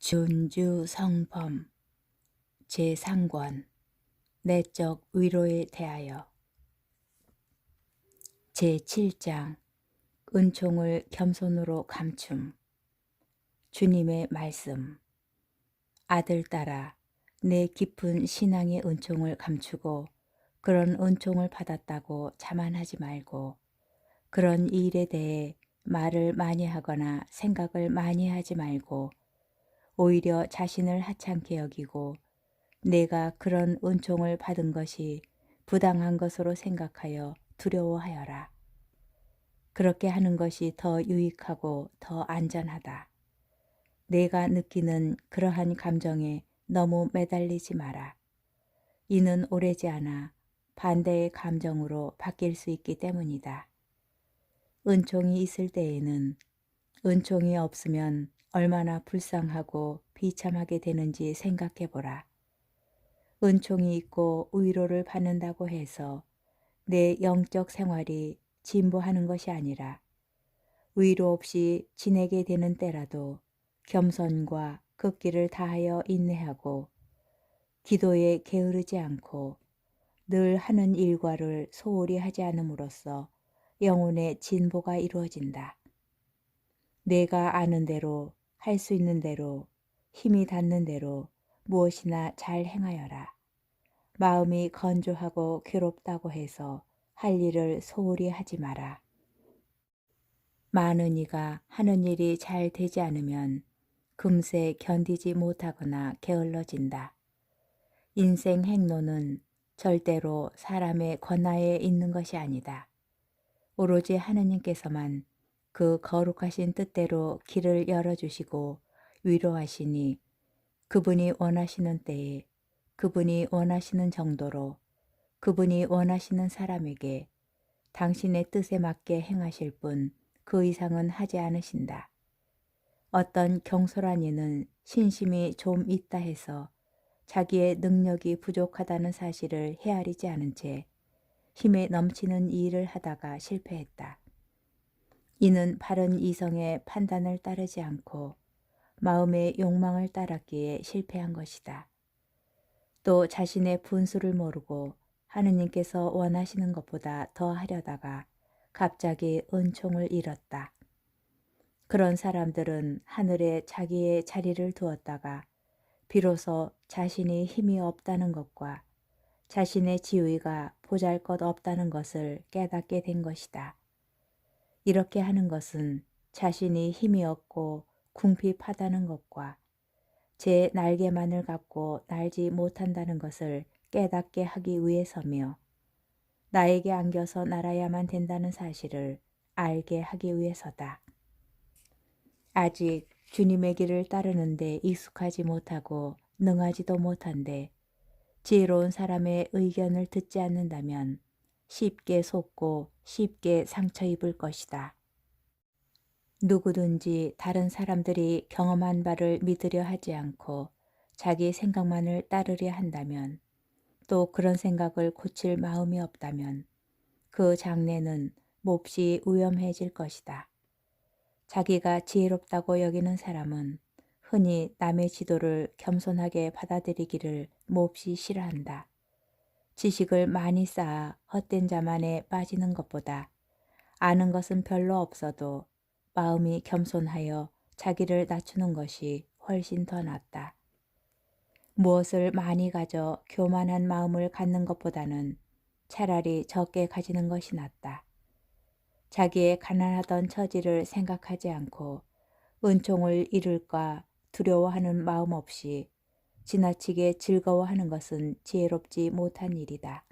준주성범 제3권 내적 위로에 대하여 제7장 은총을 겸손으로 감춤. 주님의 말씀. 아들딸아, 내 깊은 신앙의 은총을 감추고 그런 은총을 받았다고 자만하지 말고 그런 일에 대해 말을 많이 하거나 생각을 많이 하지 말고 오히려 자신을 하찮게 여기고 내가 그런 은총을 받은 것이 부당한 것으로 생각하여 두려워하여라. 그렇게 하는 것이 더 유익하고 더 안전하다. 내가 느끼는 그러한 감정에 너무 매달리지 마라. 이는 오래지 않아 반대의 감정으로 바뀔 수 있기 때문이다. 은총이 있을 때에는 은총이 없으면 얼마나 불쌍하고 비참하게 되는지 생각해 보라. 은총이 있고 위로를 받는다고 해서 내 영적 생활이 진보하는 것이 아니라 위로 없이 지내게 되는 때라도 겸손과 극기를 다하여 인내하고 기도에 게으르지 않고 늘 하는 일과를 소홀히 하지 않음으로써 영혼의 진보가 이루어진다. 내가 아는 대로 할 수 있는 대로 힘이 닿는 대로 무엇이나 잘 행하여라. 마음이 건조하고 괴롭다고 해서 할 일을 소홀히 하지 마라. 많은 이가 하는 일이 잘 되지 않으면 금세 견디지 못하거나 게을러진다. 인생 행로는 절대로 사람의 권하에 있는 것이 아니다. 오로지 하느님께서만 그 거룩하신 뜻대로 길을 열어주시고 위로하시니 그분이 원하시는 때에 그분이 원하시는 정도로 그분이 원하시는 사람에게 당신의 뜻에 맞게 행하실 뿐 그 이상은 하지 않으신다. 어떤 경솔한 이는 신심이 좀 있다 해서 자기의 능력이 부족하다는 사실을 헤아리지 않은 채 힘에 넘치는 일을 하다가 실패했다. 이는 바른 이성의 판단을 따르지 않고 마음의 욕망을 따랐기에 실패한 것이다. 또 자신의 분수를 모르고 하느님께서 원하시는 것보다 더 하려다가 갑자기 은총을 잃었다. 그런 사람들은 하늘에 자기의 자리를 두었다가 비로소 자신이 힘이 없다는 것과 자신의 지위가 보잘것없다는 것을 깨닫게 된 것이다. 이렇게 하는 것은 자신이 힘이 없고 궁핍하다는 것과 제 날개만을 갖고 날지 못한다는 것을 깨닫게 하기 위해서며 나에게 안겨서 날아야만 된다는 사실을 알게 하기 위해서다. 아직 주님의 길을 따르는데 익숙하지 못하고 능하지도 못한데 지혜로운 사람의 의견을 듣지 않는다면 쉽게 속고 쉽게 상처 입을 것이다. 누구든지 다른 사람들이 경험한 바를 믿으려 하지 않고 자기 생각만을 따르려 한다면 또 그런 생각을 고칠 마음이 없다면 그 장래는 몹시 위험해질 것이다. 자기가 지혜롭다고 여기는 사람은 흔히 남의 지도를 겸손하게 받아들이기를 몹시 싫어한다. 지식을 많이 쌓아 헛된 자만에 빠지는 것보다 아는 것은 별로 없어도 마음이 겸손하여 자기를 낮추는 것이 훨씬 더 낫다. 무엇을 많이 가져 교만한 마음을 갖는 것보다는 차라리 적게 가지는 것이 낫다. 자기의 가난하던 처지를 생각하지 않고 은총을 잃을까 두려워하는 마음 없이 지나치게 즐거워하는 것은 지혜롭지 못한 일이다.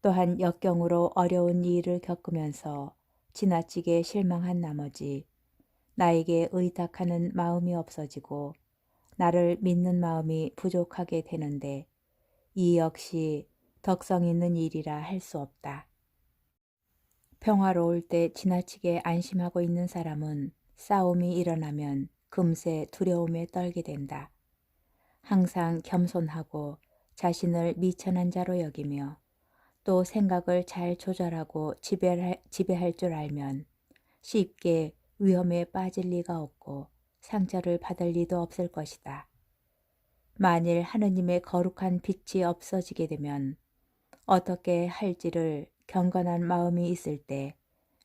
또한 역경으로 어려운 일을 겪으면서 지나치게 실망한 나머지 나에게 의탁하는 마음이 없어지고 나를 믿는 마음이 부족하게 되는데 이 역시 덕성 있는 일이라 할 수 없다. 평화로울 때 지나치게 안심하고 있는 사람은 싸움이 일어나면 금세 두려움에 떨게 된다. 항상 겸손하고 자신을 미천한 자로 여기며 또 생각을 잘 조절하고 지배할 줄 알면 쉽게 위험에 빠질 리가 없고 상처를 받을 리도 없을 것이다. 만일 하느님의 거룩한 빛이 없어지게 되면 어떻게 할지를 경건한 마음이 있을 때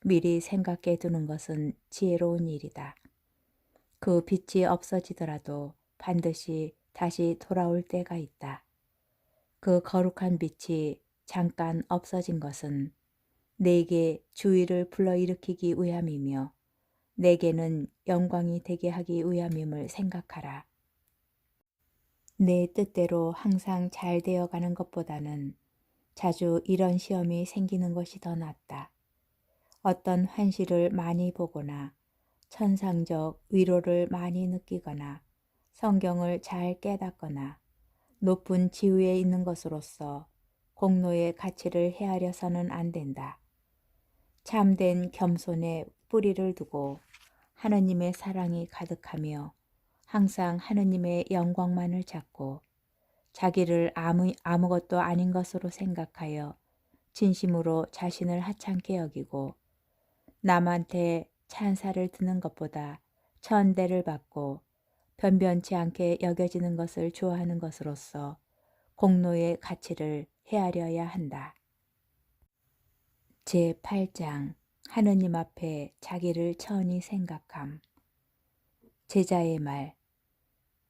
미리 생각해 두는 것은 지혜로운 일이다. 그 빛이 없어지더라도 반드시 다시 돌아올 때가 있다. 그 거룩한 빛이 잠깐 없어진 것은 내게 주의를 불러일으키기 위함이며 내게는 영광이 되게 하기 위함임을 생각하라. 내 뜻대로 항상 잘 되어가는 것보다는 자주 이런 시험이 생기는 것이 더 낫다. 어떤 환시를 많이 보거나 천상적 위로를 많이 느끼거나 성경을 잘 깨닫거나 높은 지위에 있는 것으로서 공로의 가치를 헤아려서는 안 된다. 참된 겸손에 뿌리를 두고 하느님의 사랑이 가득하며 항상 하느님의 영광만을 찾고 자기를 아무것도 아닌 것으로 생각하여 진심으로 자신을 하찮게 여기고 남한테 찬사를 듣는 것보다 천대를 받고 변변치 않게 여겨지는 것을 좋아하는 것으로서 공로의 가치를 헤아려야 한다. 제8장 하느님 앞에 자기를 천히 생각함. 제자의 말.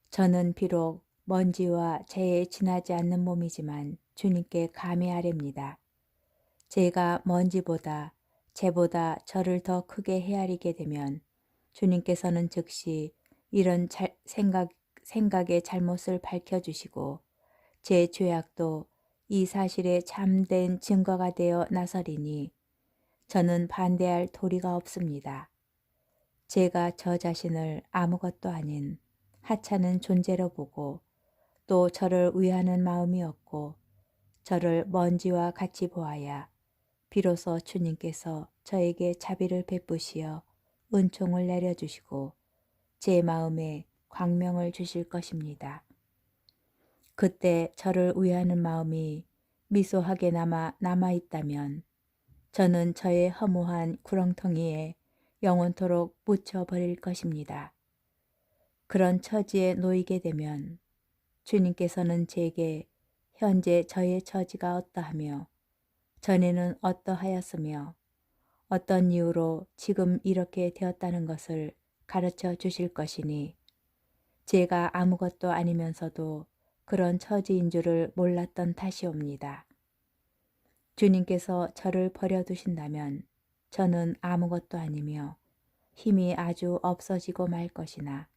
저는 비록 먼지와 재에 지나지 않는 몸이지만 주님께 감히 아뢰입니다. 제가 먼지보다 재보다 저를 더 크게 헤아리게 되면 주님께서는 즉시 이런 생각의 잘못을 밝혀주시고 제 죄악도 이 사실에 참된 증거가 되어 나서리니 저는 반대할 도리가 없습니다. 제가 저 자신을 아무것도 아닌 하찮은 존재로 보고 또 저를 위하는 마음이 없고 저를 먼지와 같이 보아야 비로소 주님께서 저에게 자비를 베푸시어 은총을 내려주시고 제 마음에 광명을 주실 것입니다. 그때 저를 위하는 마음이 미소하게나마 남아있다면 저는 저의 허무한 구렁텅이에 영원토록 묻혀버릴 것입니다. 그런 처지에 놓이게 되면 주님께서는 제게 현재 저의 처지가 어떠하며 전에는 어떠하였으며 어떤 이유로 지금 이렇게 되었다는 것을 가르쳐 주실 것이니 제가 아무것도 아니면서도 그런 처지인 줄을 몰랐던 탓이옵니다. 주님께서 저를 버려두신다면 저는 아무것도 아니며 힘이 아주 없어지고 말 것이나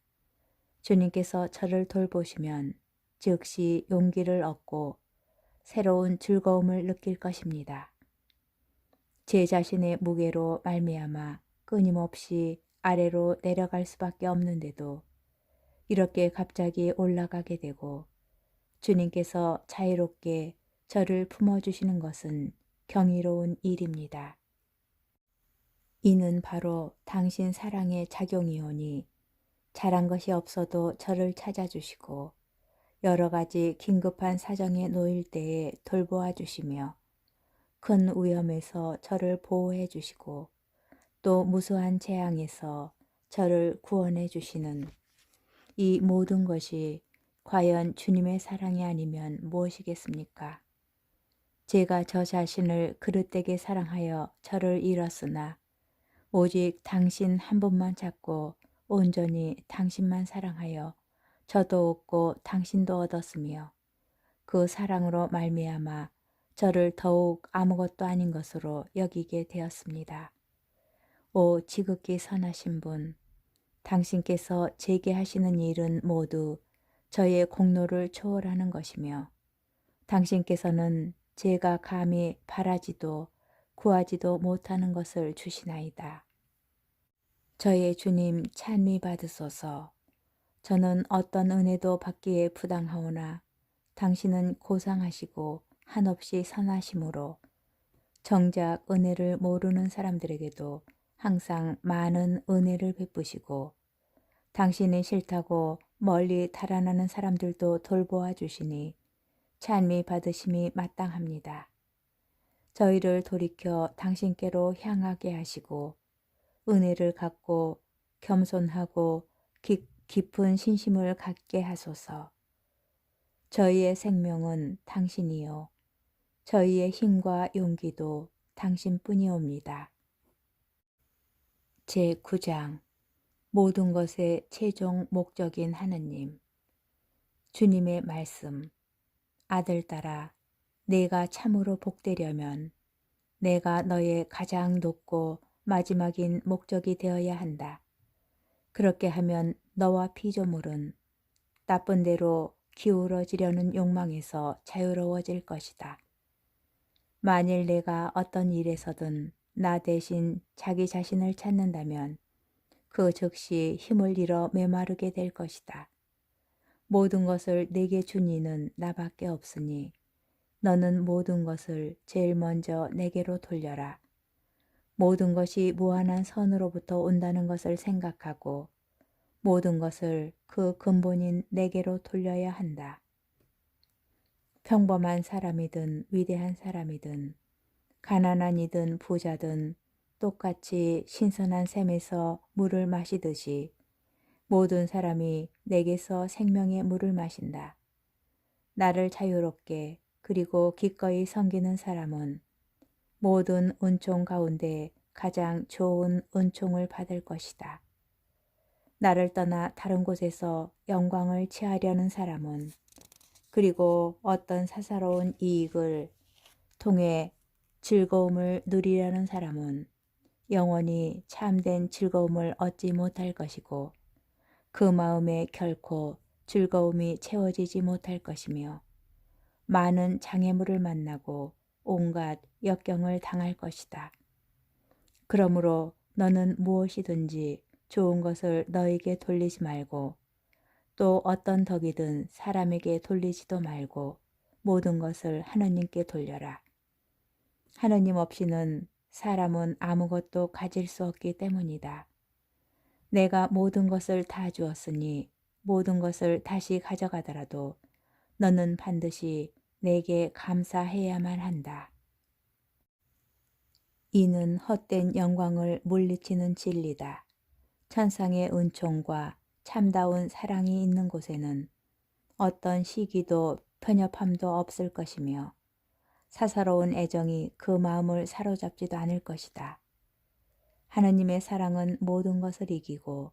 주님께서 저를 돌보시면 즉시 용기를 얻고 새로운 즐거움을 느낄 것입니다. 제 자신의 무게로 말미암아 끊임없이 아래로 내려갈 수밖에 없는데도 이렇게 갑자기 올라가게 되고 주님께서 자유롭게 저를 품어주시는 것은 경이로운 일입니다. 이는 바로 당신 사랑의 작용이오니 잘한 것이 없어도 저를 찾아주시고 여러 가지 긴급한 사정에 놓일 때에 돌보아 주시며 큰 위험에서 저를 보호해 주시고 또 무수한 재앙에서 저를 구원해 주시는 이 모든 것이 과연 주님의 사랑이 아니면 무엇이겠습니까? 제가 저 자신을 그릇되게 사랑하여 저를 잃었으나 오직 당신 한 분만 찾고 온전히 당신만 사랑하여 저도 얻고 당신도 얻었으며 그 사랑으로 말미암아 저를 더욱 아무것도 아닌 것으로 여기게 되었습니다. 오 지극히 선하신 분, 당신께서 제게 하시는 일은 모두 저의 공로를 초월하는 것이며 당신께서는 제가 감히 바라지도 구하지도 못하는 것을 주시나이다. 저의 주님 찬미 받으소서. 저는 어떤 은혜도 받기에 부당하오나 당신은 고상하시고 한없이 선하심으로 정작 은혜를 모르는 사람들에게도 항상 많은 은혜를 베푸시고 당신이 싫다고 멀리 달아나는 사람들도 돌보아 주시니 찬미 받으심이 마땅합니다. 저희를 돌이켜 당신께로 향하게 하시고 은혜를 갖고 겸손하고 깊은 신심을 갖게 하소서. 저희의 생명은 당신이요. 저희의 힘과 용기도 당신뿐이옵니다. 제9장 모든 것의 최종 목적인 하느님. 주님의 말씀. 아들딸아, 내가 참으로 복되려면 내가 너의 가장 높고 마지막인 목적이 되어야 한다. 그렇게 하면 너와 피조물은 나쁜 대로 기울어지려는 욕망에서 자유로워질 것이다. 만일 내가 어떤 일에서든 나 대신 자기 자신을 찾는다면 그 즉시 힘을 잃어 메마르게 될 것이다. 모든 것을 내게 준 이는 나밖에 없으니 너는 모든 것을 제일 먼저 내게로 돌려라. 모든 것이 무한한 선으로부터 온다는 것을 생각하고 모든 것을 그 근본인 내게로 돌려야 한다. 평범한 사람이든 위대한 사람이든 가난한 이든 부자든 똑같이 신선한 샘에서 물을 마시듯이 모든 사람이 내게서 생명의 물을 마신다. 나를 자유롭게 그리고 기꺼이 섬기는 사람은 모든 은총 가운데 가장 좋은 은총을 받을 것이다. 나를 떠나 다른 곳에서 영광을 취하려는 사람은 그리고 어떤 사사로운 이익을 통해 즐거움을 누리려는 사람은 영원히 참된 즐거움을 얻지 못할 것이고 그 마음에 결코 즐거움이 채워지지 못할 것이며 많은 장애물을 만나고 온갖 역경을 당할 것이다. 그러므로 너는 무엇이든지 좋은 것을 너에게 돌리지 말고 또 어떤 덕이든 사람에게 돌리지도 말고 모든 것을 하느님께 돌려라. 하느님 없이는 사람은 아무것도 가질 수 없기 때문이다. 내가 모든 것을 다 주었으니 모든 것을 다시 가져가더라도 너는 반드시 내게 감사해야만 한다. 이는 헛된 영광을 물리치는 진리다. 천상의 은총과 참다운 사랑이 있는 곳에는 어떤 시기도 편협함도 없을 것이며 사사로운 애정이 그 마음을 사로잡지도 않을 것이다. 하느님의 사랑은 모든 것을 이기고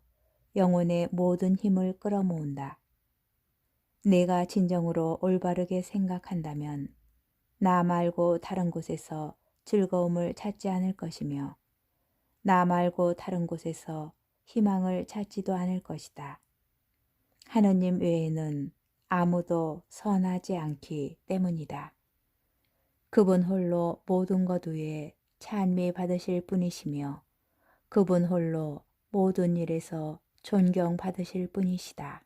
영혼의 모든 힘을 끌어모은다. 내가 진정으로 올바르게 생각한다면 나 말고 다른 곳에서 즐거움을 찾지 않을 것이며 나 말고 다른 곳에서 희망을 찾지도 않을 것이다. 하느님 외에는 아무도 선하지 않기 때문이다. 그분 홀로 모든 것 위에 찬미 받으실 분이시며 그분 홀로 모든 일에서 존경받으실 분이시다.